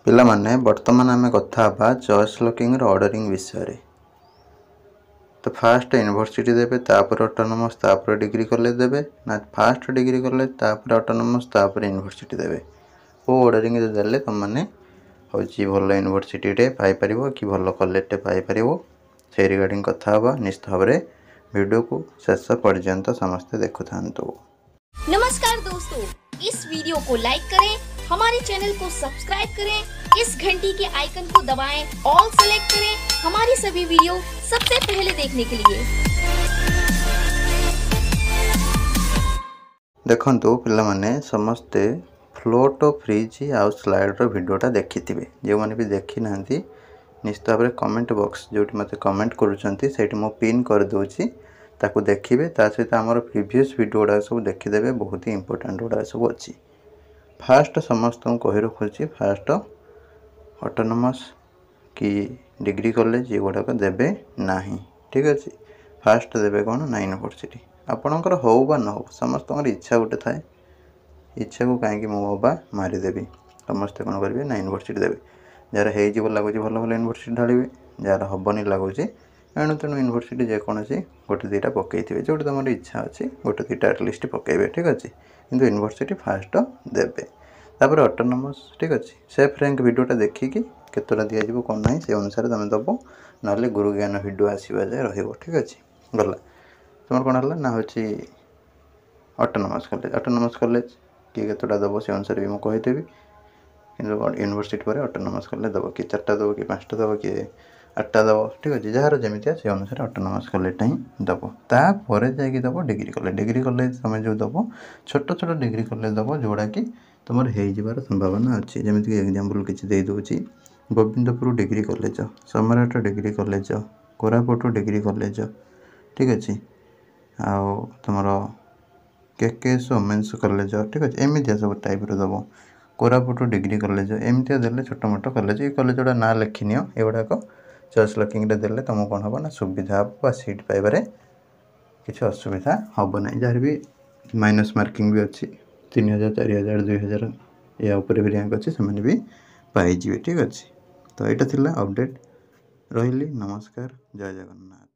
पिला माने वर्तमान आम कथा चॉइस लॉकिंग ऑर्डरिंग विषय। तो फास्ट यूनिवर्सिटी देवे तापर ऑटोनोमस तापर डिग्री कॉलेज देवे ना फास्ट डिग्री कॉलेज तापर ऑटोनोमस तापर यूनिवर्सिटी देवे वो ऑर्डरिंग देले तुम मैंने हूँ भल यूनिवर्सिटी पाइपर कि भल कॉलेज पाइपर से रिगार्डिंग कथा हवा निश्चित भाव में वीडियो को शेष पर्यंत समस्ते देखु था। नमस्कार दोस्तों, इस वीडियो को लाइक करें, हमारे चैनल को सब्सक्राइब करें, इस घंटी के आइकन को दबाएं, ऑल सेलेक्ट करें हमारी सभी वीडियो सबसे पहले देखने के लिए। देखंतु पिला माने समस्ते फ्लोट फ्रिज आउ स्लाइडर वीडियोटा देखी जो मैंने भी देखी ना निश्चित भाव में कमेंट बॉक्स जो मत कमेंट करुँच मु पिन कर दूची ताकू देखिए सहित आमर प्रीवियस वीडियो गुड़ा सब देखीदे बहुत ही इंपोर्टेंट गुड़ा सब अच्छी। फास्ट समस्त को कही रखुची फास्ट ऑटोनोमस कि डिग्री कॉलेज ये गुड़ाक देवे ना, ठीक अच्छे। फास्ट देवे कौन ना यूनिवर्सिटी आपणकर हो बा न हो समस्त इच्छा गोटे थाए इच्छा को कहीं मुझे मारिदेवी समस्ते कौन करेंगे ना यूनिवर्सिटी देवे जार हो लगुच भल भल यूनिवर्सिटी ढाड़े जार हेनी लगुच एणु तेणु यूनिवर्सिटी जेकोसी गोटे दुईटा पकईे जो तुम इच्छा अच्छी गोटे दुईटा एटलिस्ट पकईबे, ठीक अच्छे। किंतु यूनिवर्सिटी फास्ट देवे तापर ऑटोनोमस, ठीक अच्छे। सेफ रैंक वीडियोटा देखिकी केतटा दिज्व कौन ना से अनुसार तुम दब ना गुरु ज्ञान वीडियो आसवा जाए रही, ठीक अच्छे। गला तुम कौन है ना हूँ ऑटोनोमस कॉलेज किए केतटा दब से अनुसार भी मुझे कहीदेवी कि यूनिवर्सिटी पर ऑटोनोमस कॉलेज दब कि 4टा दब कि 5टा दब कि 8टा दब, ठीक अच्छे। जार जमी से अनुसार ऑटोनोमस कॉलेजटा ही दब तापर जाकि दब डिग्री कॉलेज तुम जो दब छोट छोट डिग्री कॉलेज दब जोड़ा कि तुम हो संभावना अच्छी। जमीक एग्जांपल किसी दे दूची गोविंदपुर डिग्री कॉलेज, सम्राट degree college, Koraput degree college, ठीक अच्छे। आउ तुम केकेएस वोमेन्स कॉलेज, ठीक अच्छे। एमती सब टाइप दब कोरापुट डिग्री कॉलेज एमती देले छोट मोट कॉलेज ये कॉलेज गुड़ा ना लिखिनि एगुड़ाक चॉइस लॉकिंग देले तुमको कौन हम ना सुविधा हम सीट पाइबारे किसी असुविधा हम ना। जार भी माइनस मार्किंग भी अच्छी 3000 4000 2000 या ऊपर भी रैंक अच्छी से भी पाइबे, ठीक अच्छे। तो यहाँ अपडेट रही। नमस्कार, जय जगन्नाथ।